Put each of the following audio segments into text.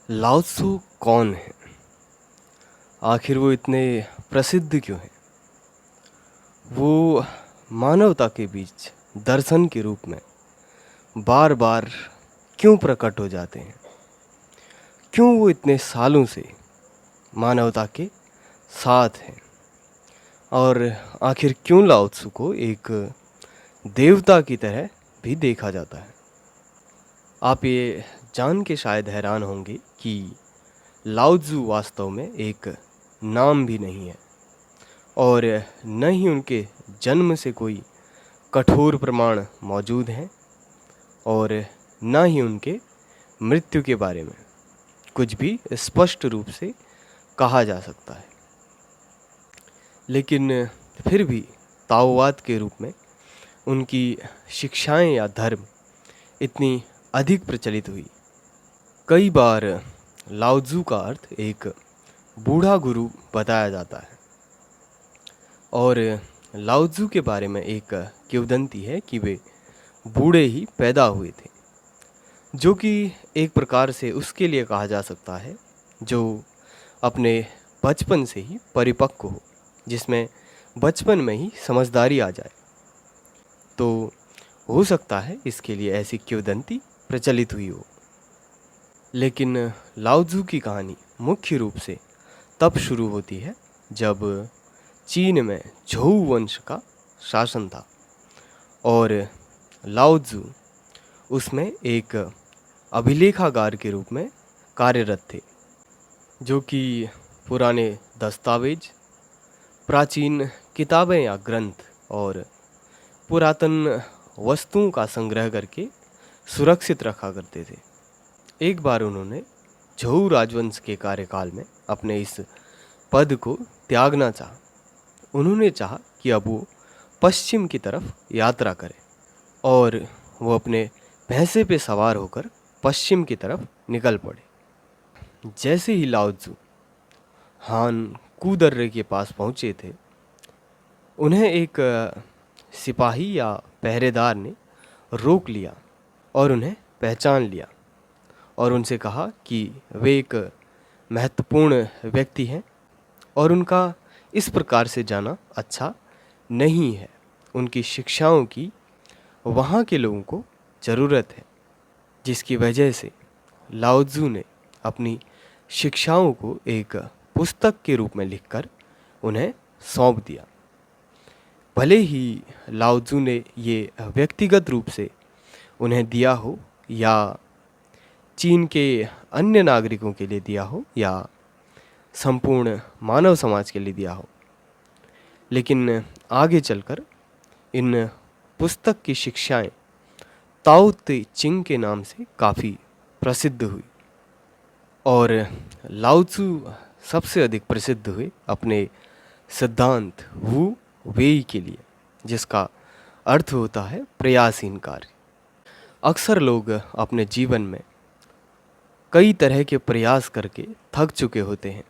लाओ त्सु कौन है? आखिर वो इतने प्रसिद्ध क्यों हैं? वो मानवता के बीच दर्शन के रूप में बार बार क्यों प्रकट हो जाते हैं? क्यों वो इतने सालों से मानवता के साथ हैं? और आखिर क्यों लाओ त्सु को एक देवता की तरह भी देखा जाता है? आप ये जान के शायद हैरान होंगे कि लाओ त्सु वास्तव में एक नाम भी नहीं है और न ही उनके जन्म से कोई कठोर प्रमाण मौजूद हैं और न ही उनके मृत्यु के बारे में कुछ भी स्पष्ट रूप से कहा जा सकता है। लेकिन फिर भी ताओवाद के रूप में उनकी शिक्षाएं या धर्म इतनी अधिक प्रचलित हुई। कई बार लाओ त्सु का अर्थ एक बूढ़ा गुरु बताया जाता है और लाओ त्सु के बारे में एक किंवदंती है कि वे बूढ़े ही पैदा हुए थे, जो कि एक प्रकार से उसके लिए कहा जा सकता है जो अपने बचपन से ही परिपक्व हो, जिसमें बचपन में ही समझदारी आ जाए। तो हो सकता है इसके लिए ऐसी किंवदंती प्रचलित हुई हो। लेकिन लाओ त्सु की कहानी मुख्य रूप से तब शुरू होती है जब चीन में झोउ वंश का शासन था और लाओ त्सु उसमें एक अभिलेखागार के रूप में कार्यरत थे, जो कि पुराने दस्तावेज, प्राचीन किताबें या ग्रंथ और पुरातन वस्तुओं का संग्रह करके सुरक्षित रखा करते थे। एक बार उन्होंने झोउ राजवंश के कार्यकाल में अपने इस पद को त्यागना चाहा। उन्होंने चाहा कि अब वो पश्चिम की तरफ यात्रा करें और वो अपने भैंसे पे सवार होकर पश्चिम की तरफ निकल पड़े। जैसे ही लाओ त्सु हान कू दर्रे के पास पहुँचे थे, उन्हें एक सिपाही या पहरेदार ने रोक लिया और उन्हें पहचान लिया और उनसे कहा कि वे एक महत्वपूर्ण व्यक्ति हैं और उनका इस प्रकार से जाना अच्छा नहीं है। उनकी शिक्षाओं की वहाँ के लोगों को ज़रूरत है, जिसकी वजह से लाओ त्सु ने अपनी शिक्षाओं को एक पुस्तक के रूप में लिखकर उन्हें सौंप दिया। भले ही लाओ त्सु ने ये व्यक्तिगत रूप से उन्हें दिया हो या चीन के अन्य नागरिकों के लिए दिया हो या संपूर्ण मानव समाज के लिए दिया हो, लेकिन आगे चलकर इन पुस्तक की शिक्षाएं ताओ ते चिंग के नाम से काफ़ी प्रसिद्ध हुई और लाओ त्सु सबसे अधिक प्रसिद्ध हुए अपने सिद्धांत वू वेई के लिए, जिसका अर्थ होता है प्रयासहीन कार्य। अक्सर लोग अपने जीवन में कई तरह के प्रयास करके थक चुके होते हैं।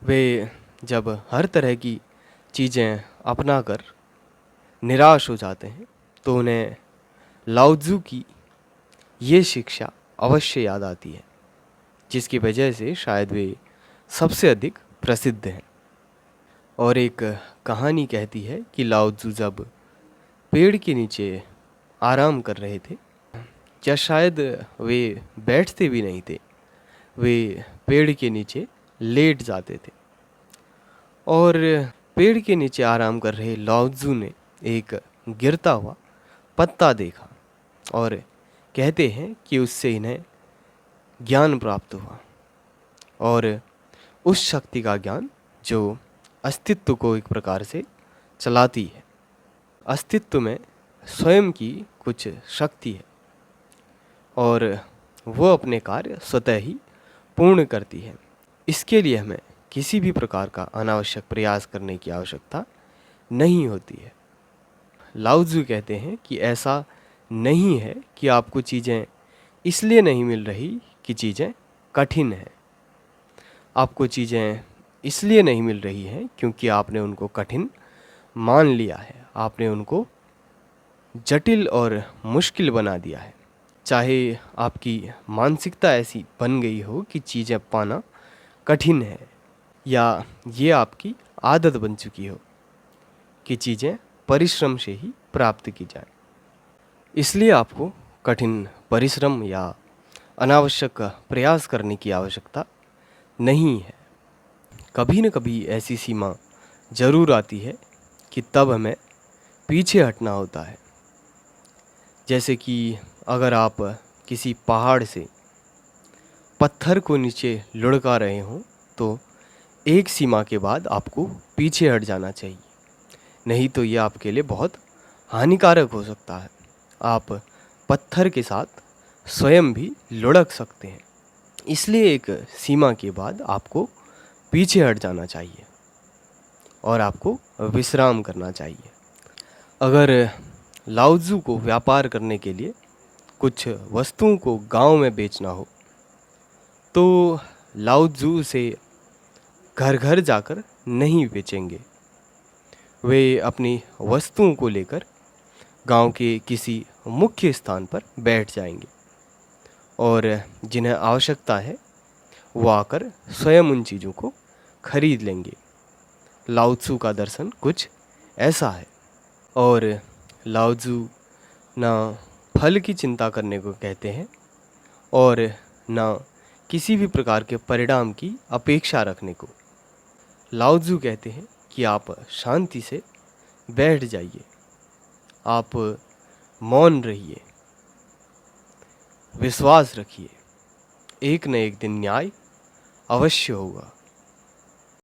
वे जब हर तरह की चीज़ें अपनाकर निराश हो जाते हैं तो उन्हें लाओ त्सु की ये शिक्षा अवश्य याद आती है, जिसकी वजह से शायद वे सबसे अधिक प्रसिद्ध हैं। और एक कहानी कहती है कि लाओ त्सु जब पेड़ के नीचे आराम कर रहे थे, या शायद वे बैठते भी नहीं थे, वे पेड़ के नीचे लेट जाते थे और पेड़ के नीचे आराम कर रहे लाओ त्सु ने एक गिरता हुआ पत्ता देखा और कहते हैं कि उससे इन्हें ज्ञान प्राप्त हुआ और उस शक्ति का ज्ञान जो अस्तित्व को एक प्रकार से चलाती है। अस्तित्व में स्वयं की कुछ शक्ति है और वो अपने कार्य स्वतः ही पूर्ण करती है। इसके लिए हमें किसी भी प्रकार का अनावश्यक प्रयास करने की आवश्यकता नहीं होती है। लाओ त्सु कहते हैं कि ऐसा नहीं है कि आपको चीज़ें इसलिए नहीं मिल रही कि चीज़ें कठिन हैं। आपको चीज़ें इसलिए नहीं मिल रही हैं क्योंकि आपने उनको कठिन मान लिया है, आपने उनको जटिल और मुश्किल बना दिया है। चाहे आपकी मानसिकता ऐसी बन गई हो कि चीज़ें पाना कठिन है, या ये आपकी आदत बन चुकी हो कि चीज़ें परिश्रम से ही प्राप्त की जाए, इसलिए आपको कठिन परिश्रम या अनावश्यक प्रयास करने की आवश्यकता नहीं है। कभी न कभी ऐसी सीमा ज़रूर आती है कि तब हमें पीछे हटना होता है। जैसे कि अगर आप किसी पहाड़ से पत्थर को नीचे लुढ़का रहे हों तो एक सीमा के बाद आपको पीछे हट जाना चाहिए, नहीं तो ये आपके लिए बहुत हानिकारक हो सकता है। आप पत्थर के साथ स्वयं भी लुढ़क सकते हैं। इसलिए एक सीमा के बाद आपको पीछे हट जाना चाहिए और आपको विश्राम करना चाहिए। अगर लाओत्ज़ु को व्यापार करने के लिए कुछ वस्तुओं को गांव में बेचना हो तो लाओत्ज़ु उसे घर घर जाकर नहीं बेचेंगे। वे अपनी वस्तुओं को लेकर गांव के किसी मुख्य स्थान पर बैठ जाएंगे और जिन्हें आवश्यकता है वो आकर स्वयं उन चीज़ों को खरीद लेंगे। लाओत्ज़ु का दर्शन कुछ ऐसा है। और लाओत्ज़ु ना फल की चिंता करने को कहते हैं और ना किसी भी प्रकार के परिणाम की अपेक्षा रखने को। लाओत्ज़ु कहते हैं कि आप शांति से बैठ जाइए, आप मौन रहिए, विश्वास रखिए, एक न एक दिन न्याय अवश्य होगा।